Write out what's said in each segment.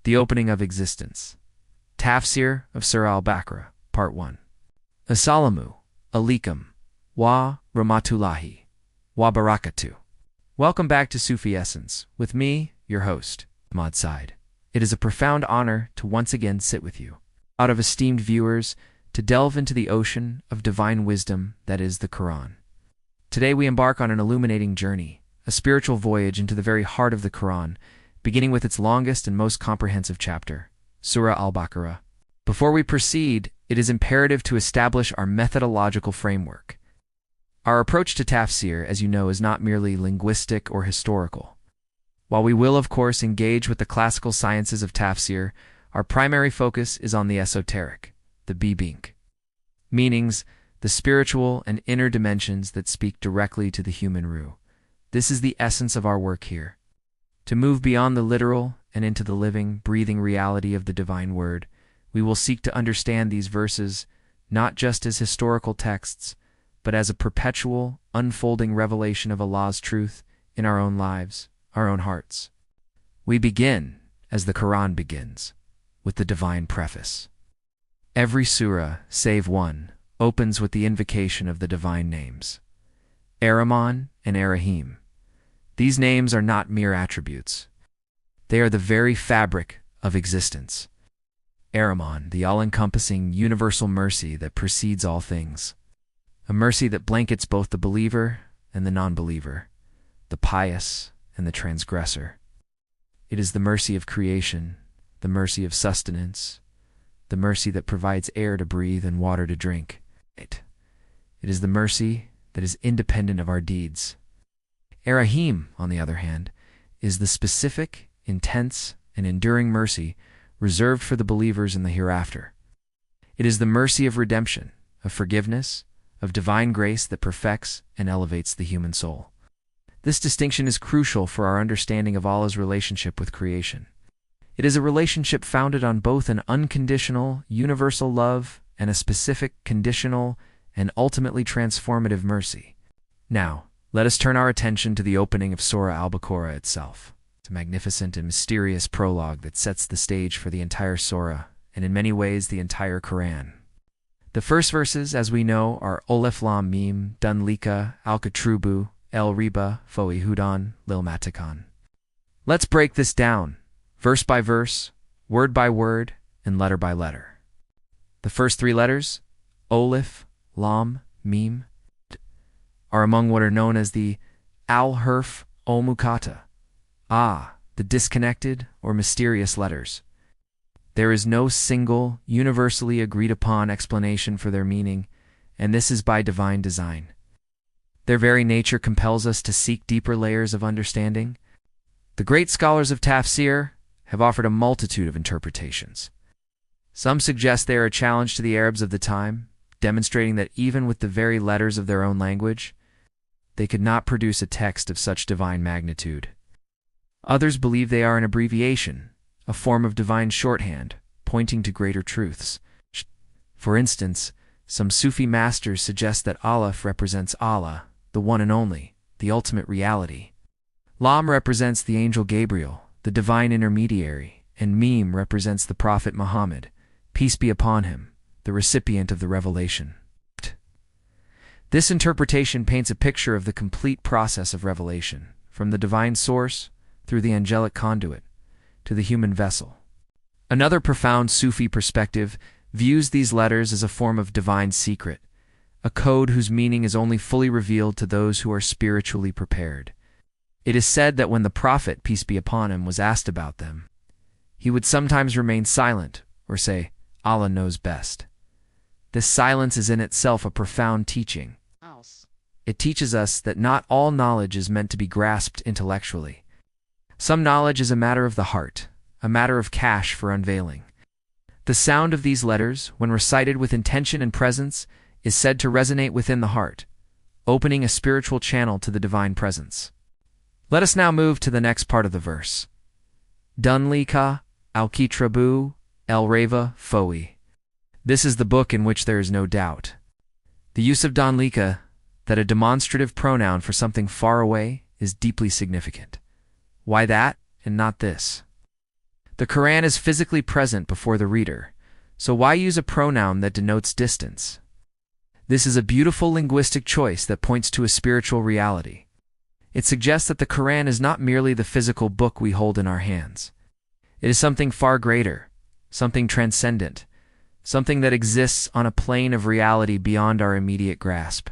The opening of existence. Taf-seir of Surah Al-Baqarah, Part 1. Assalamu alaikum wa rahmatullahi wa barakatuh. Welcome back to Sufi Essence, with me, your host, Hammad Syed. It is a profound honor to once again sit with you, out of esteemed viewers, to delve into the ocean of divine wisdom that is the Qur'an. Today we embark on an illuminating journey, a spiritual voyage into the very heart of the Qur'an, beginning with its longest and most comprehensive chapter, Surah Al-Baqarah. Before we proceed, it is imperative to establish our methodological framework. Our approach to tafsir, as you know, is not merely linguistic or historical. While we will, of course, engage with the classical sciences of tafsir, our primary focus is on the esoteric, the bibink, meanings, the spiritual and inner dimensions that speak directly to the human ruh. This is the essence of our work here. To move beyond the literal and into the living, breathing reality of the divine word, we will seek to understand these verses not just as historical texts, but as a perpetual, unfolding revelation of Allah's truth in our own lives, our own hearts. We begin, as the Qur'an begins, with the divine preface. Every surah, save one, opens with the invocation of the divine names, Ar-Rahman and Ar-Rahim. These names are not mere attributes. They are the very fabric of existence. Ar-Rahman, the all-encompassing universal mercy that precedes all things. A mercy that blankets both the believer and the non-believer, the pious and the transgressor. It is the mercy of creation, the mercy of sustenance, the mercy that provides air to breathe and water to drink. It is the mercy that is independent of our deeds. Arraheem, on the other hand, is the specific, intense, and enduring mercy reserved for the believers in the hereafter. It is the mercy of redemption, of forgiveness, of divine grace that perfects and elevates the human soul. This distinction is crucial for our understanding of Allah's relationship with creation. It is a relationship founded on both an unconditional, universal love and a specific, conditional, and ultimately transformative mercy. Now, let us turn our attention to the opening of Surah Al-Baqarah itself. It's a magnificent and mysterious prologue that sets the stage for the entire surah, and in many ways the entire Qur'an. The first verses, as we know, are Alif, Laam, Meem, Dunlika, Al-Katrubu, El-Riba, Foi Hudan, Lil Matikan. Let's break this down, verse by verse, word by word, and letter by letter. The first three letters, Alif, Laam, Meem, are among what are known as the al-huruf, al-muqatta'ah, the disconnected or mysterious letters. There is no single, universally agreed-upon explanation for their meaning, and this is by divine design. Their very nature compels us to seek deeper layers of understanding. The great scholars of tafsir have offered a multitude of interpretations. Some suggest they are a challenge to the Arabs of the time, demonstrating that even with the very letters of their own language, they could not produce a text of such divine magnitude. Others believe they are an abbreviation, a form of divine shorthand, pointing to greater truths. For instance, some Sufi masters suggest that Alif represents Allah, the one and only, the ultimate reality. Laam represents the angel Gabriel, the divine intermediary, and Meem represents the Prophet Muhammad, peace be upon him, the recipient of the revelation. This interpretation paints a picture of the complete process of revelation, from the divine source, through the angelic conduit, to the human vessel. Another profound Sufi perspective views these letters as a form of divine secret, a code whose meaning is only fully revealed to those who are spiritually prepared. It is said that when the Prophet, peace be upon him, was asked about them, he would sometimes remain silent or say, Allah knows best. This silence is in itself a profound teaching. It teaches us that not all knowledge is meant to be grasped intellectually. Some knowledge is a matter of the heart, a matter of cash for unveiling. The sound of these letters, when recited with intention and presence, is said to resonate within the heart, opening a spiritual channel to the divine presence. Let us now move to the next part of the verse. Dunlika, Al-Kitrabu, El-Reva, Foi. This is the book in which there is no doubt. The use of Dunlika, that a demonstrative pronoun for something far away, is deeply significant. Why that and not this? The Qur'an is physically present before the reader, so why use a pronoun that denotes distance? This is a beautiful linguistic choice that points to a spiritual reality. It suggests that the Qur'an is not merely the physical book we hold in our hands. It is something far greater, something transcendent, something that exists on a plane of reality beyond our immediate grasp.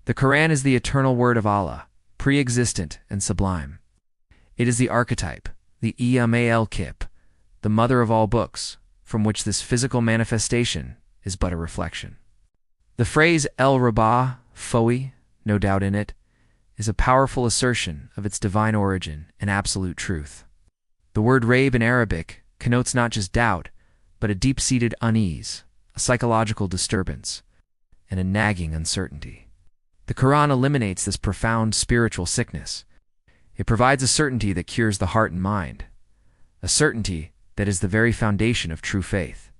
The Qur'an is the eternal word of Allah, pre-existent and sublime. It is the archetype, the al-kip, the mother of all books, from which this physical manifestation is but a reflection. The phrase el-rabah, fowi, no doubt in it, is a powerful assertion of its divine origin and absolute truth. The word raib in Arabic connotes not just doubt, but a deep-seated unease, a psychological disturbance, and a nagging uncertainty. The Qur'an eliminates this profound spiritual sickness. It provides a certainty that cures the heart and mind, a certainty that is the very foundation of true faith.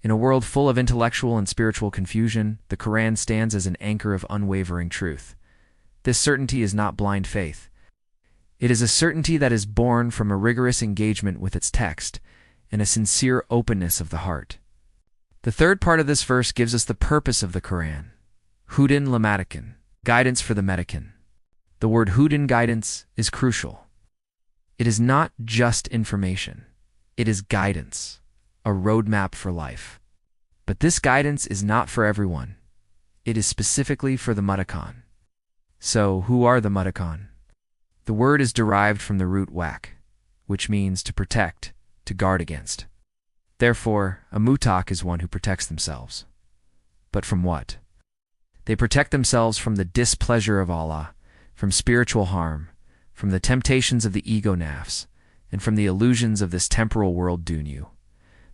In a world full of intellectual and spiritual confusion, the Qur'an stands as an anchor of unwavering truth. This certainty is not blind faith. It is a certainty that is born from a rigorous engagement with its text and a sincere openness of the heart. The third part of this verse gives us the purpose of the Qur'an. Hudin lamatikin, guidance for the meticulously. The word hudin, guidance, is crucial. It is not just information. It is guidance, a roadmap for life. But this guidance is not for everyone. It is specifically for the muttaqīn. So, who are the muttaqīn? The word is derived from the root wak, which means to protect, to guard against. Therefore, a muttaq is one who protects themselves. But from what? They protect themselves from the displeasure of Allah, from spiritual harm, from the temptations of the ego nafs, and from the illusions of this temporal world dunya.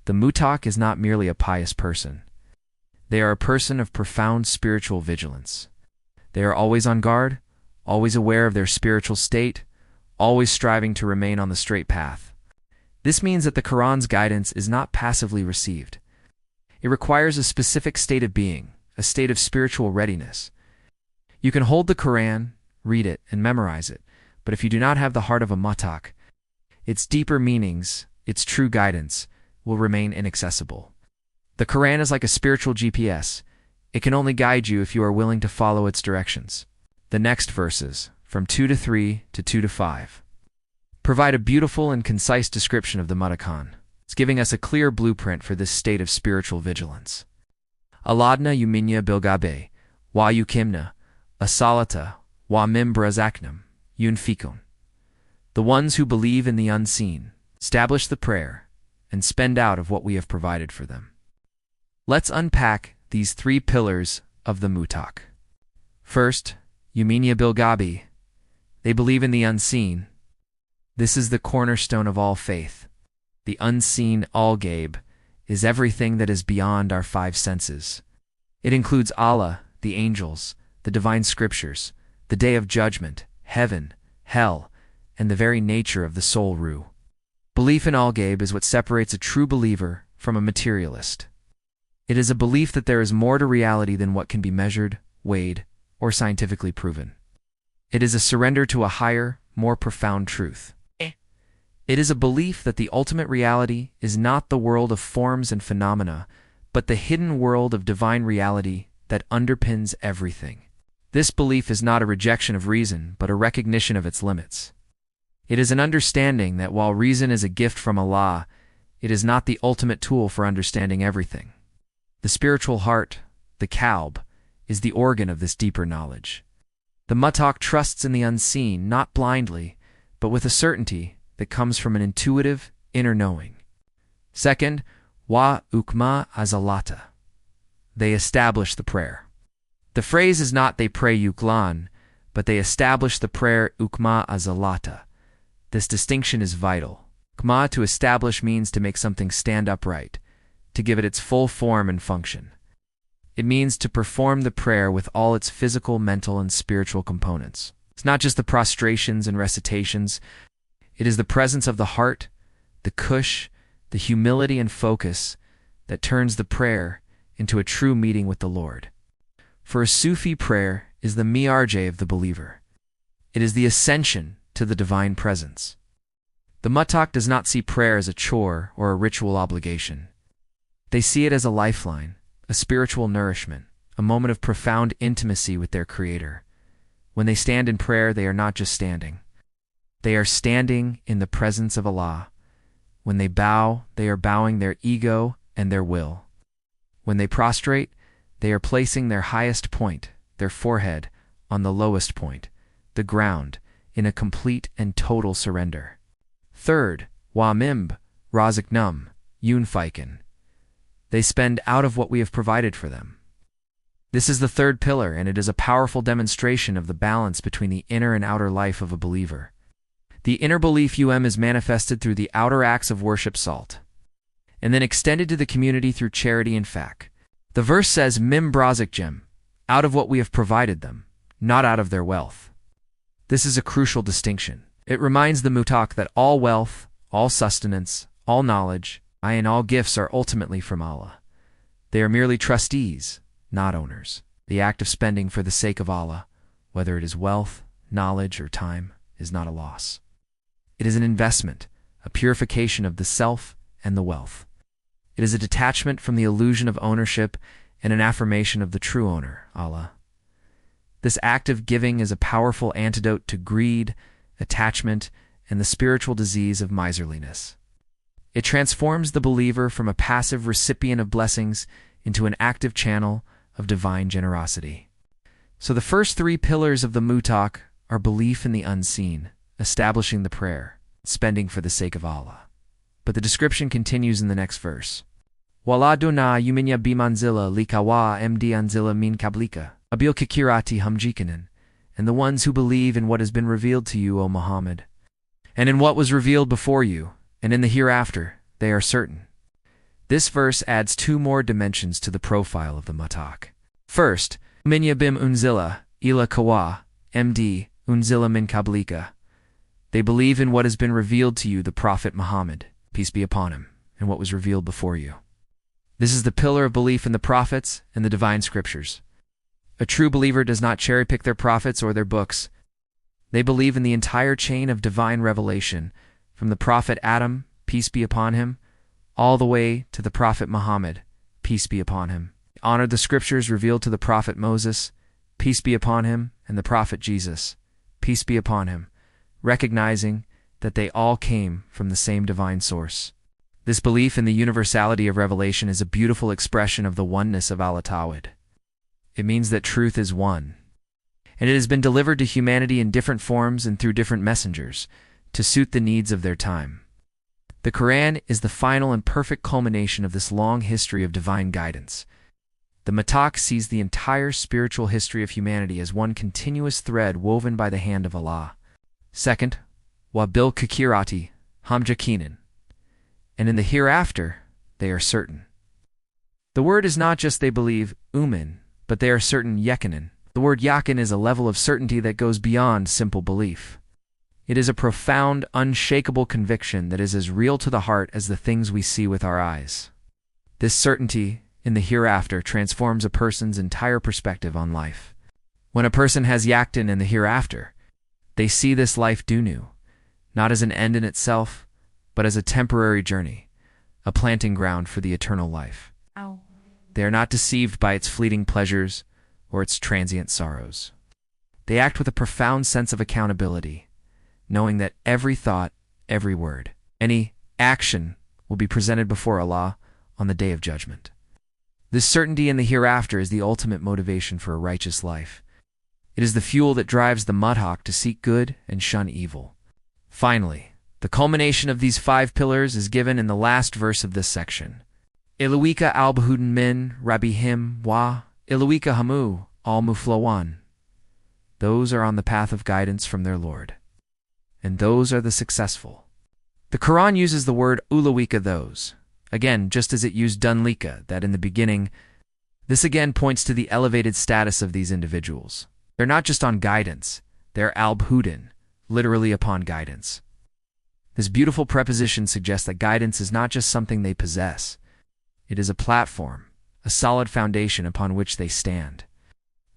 The muttaq is not merely a pious person. They are a person of profound spiritual vigilance. They are always on guard, always aware of their spiritual state, always striving to remain on the straight path. This means that the Qur'an's guidance is not passively received. It requires a specific state of being, a state of spiritual readiness. You can hold the Qur'an, read it, and memorize it, but if you do not have the heart of a muttaq, its deeper meanings, its true guidance, will remain inaccessible. The Qur'an is like a spiritual GPS. It can only guide you if you are willing to follow its directions. The next verses, from 2 to 3 to 2 to 5, provide a beautiful and concise description of the muttaqīn. It's giving us a clear blueprint for this state of spiritual vigilance. Aladna yuminya bilgabe, wa yukimna, asalata, wa mim brazaknam, yunfikun. The ones who believe in the unseen, establish the prayer, and spend out of what we have provided for them. Let's unpack these three pillars of the muttaq. First, yuminya bilgabi. They believe in the unseen. This is the cornerstone of all faith. The unseen al-ghayb is everything that is beyond our five senses. It includes Allah, the angels, the divine scriptures, the day of judgment, heaven, hell, and the very nature of the soul ruh. Belief in al-ghayb is what separates a true believer from a materialist. It is a belief that there is more to reality than what can be measured, weighed, or scientifically proven. It is a surrender to a higher, more profound truth. It is a belief that the ultimate reality is not the world of forms and phenomena, but the hidden world of divine reality that underpins everything. This belief is not a rejection of reason, but a recognition of its limits. It is an understanding that while reason is a gift from Allah, it is not the ultimate tool for understanding everything. The spiritual heart, the qalb, is the organ of this deeper knowledge. The muttaq trusts in the unseen, not blindly, but with a certainty that comes from an intuitive, inner knowing. Second, wa ukma azalata. They establish the prayer. The phrase is not they pray yuklan, but they establish the prayer ukma azalata. This distinction is vital. Ukma, to establish, means to make something stand upright, to give it its full form and function. It means to perform the prayer with all its physical, mental, and spiritual components. It's not just the prostrations and recitations. It is the presence of the heart, the kush, the humility and focus that turns the prayer into a true meeting with the Lord. For a Sufi, prayer is the mi'raj of the believer. It is the ascension to the divine presence. The muttaq does not see prayer as a chore or a ritual obligation. They see it as a lifeline, a spiritual nourishment, a moment of profound intimacy with their Creator. When they stand in prayer, they are not just standing. They are standing in the presence of Allah. When they bow, they are bowing their ego and their will. When they prostrate, they are placing their highest point, their forehead, on the lowest point, the ground, in a complete and total surrender. Third, wa mimb, razak num, yun fiken. They spend out of what we have provided for them. This is the third pillar, and it is a powerful demonstration of the balance between the inner and outer life of a believer. The inner belief is manifested through the outer acts of worship, salt, and then extended to the community through charity and fak. The verse says, mim brazak jem, out of what we have provided them, not out of their wealth. This is a crucial distinction. It reminds the muttaq that all wealth, all sustenance, all knowledge, and all gifts are ultimately from Allah. They are merely trustees, not owners. The act of spending for the sake of Allah, whether it is wealth, knowledge, or time, is not a loss. It is an investment, a purification of the self and the wealth. It is a detachment from the illusion of ownership and an affirmation of the true owner, Allah. This act of giving is a powerful antidote to greed, attachment, and the spiritual disease of miserliness. It transforms the believer from a passive recipient of blessings into an active channel of divine generosity. So the first three pillars of the muttaq are belief in the unseen, establishing the prayer, spending for the sake of Allah. But the description continues in the next verse. Wala duna yuminya bimanzila likawa md anzila min kablika, abil kakirati humjikanan, and the ones who believe in what has been revealed to you, O Muhammad, and in what was revealed before you, and in the hereafter, they are certain. This verse adds two more dimensions to the profile of the muttaq. First, minya bim unzila, ila kawa, md, unzila min kablika. They believe in what has been revealed to you, the Prophet Muhammad, peace be upon him, and what was revealed before you. This is the pillar of belief in the prophets and the divine scriptures. A true believer does not cherry-pick their prophets or their books. They believe in the entire chain of divine revelation, from the Prophet Adam, peace be upon him, all the way to the Prophet Muhammad, peace be upon him. They honor the scriptures revealed to the Prophet Moses, peace be upon him, and the Prophet Jesus, peace be upon him, recognizing that they all came from the same divine source. This belief in the universality of revelation is a beautiful expression of the oneness of al-Tawhid. It means that truth is one, and it has been delivered to humanity in different forms and through different messengers to suit the needs of their time. The Qur'an is the final and perfect culmination of this long history of divine guidance. The muttaq sees the entire spiritual history of humanity as one continuous thread woven by the hand of Allah. Second, wa bil kakirati hamjakinan, and in the hereafter they are certain. The word is not just they believe, but they are certain yaqīn. The word yaqīn is a level of certainty that goes beyond simple belief. It is a profound, unshakable conviction that is as real to the heart as the things we see with our eyes. This certainty in the hereafter transforms a person's entire perspective on life. When a person has yaqīn in the hereafter, they see this life dunya, not as an end in itself, but as a temporary journey, a planting ground for the eternal life. They are not deceived by its fleeting pleasures or its transient sorrows. They act with a profound sense of accountability, knowing that every thought, every word, any action will be presented before Allah on the day of judgment. This certainty in the hereafter is the ultimate motivation for a righteous life. It is the fuel that drives the muttaq to seek good and shun evil. Finally, the culmination of these 5 pillars is given in the last verse of this section. Ilawika al-bahudin min rabihim wa ilawika hamu al-muflawan. Those are on the path of guidance from their Lord, and those are the successful. The Qur'an uses the word ulawika, those, again just as it used dunlika, that in the beginning. This again points to the elevated status of these individuals. They're not just on guidance, they're al-bahudin, literally upon guidance. This beautiful preposition suggests that guidance is not just something they possess. It is a platform, a solid foundation upon which they stand.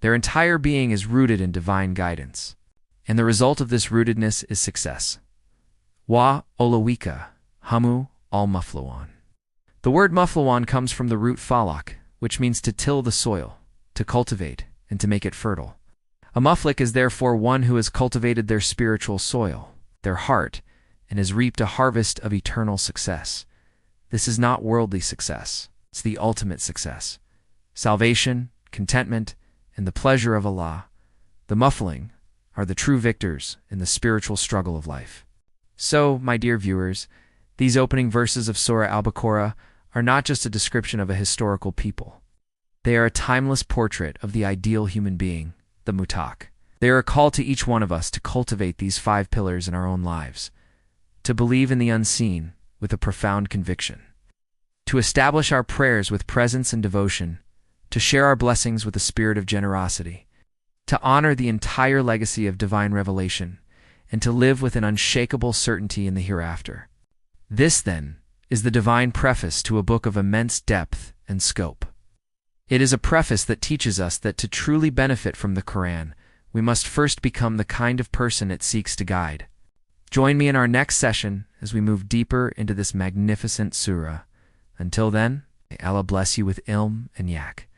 Their entire being is rooted in divine guidance, and the result of this rootedness is success. Wa olawika, hamu al-muflawan. The word muflawan comes from the root falak, which means to till the soil, to cultivate, and to make it fertile. A muflik is therefore one who has cultivated their spiritual soil, their heart, and has reaped a harvest of eternal success. This is not worldly success. It's the ultimate success. Salvation, contentment, and the pleasure of Allah, the muffling, are the true victors in the spiritual struggle of life. So, my dear viewers, these opening verses of Surah Al-Baqarah are not just a description of a historical people. They are a timeless portrait of the ideal human being, the muttaq. They are a call to each one of us to cultivate these 5 pillars in our own lives, to believe in the unseen with a profound conviction, to establish our prayers with presence and devotion, to share our blessings with a spirit of generosity, to honor the entire legacy of divine revelation, and to live with an unshakable certainty in the hereafter. This, then, is the divine preface to a book of immense depth and scope. It is a preface that teaches us that to truly benefit from the Qur'an, we must first become the kind of person it seeks to guide. Join me in our next session as we move deeper into this magnificent surah. Until then, may Allah bless you with ilm and yak.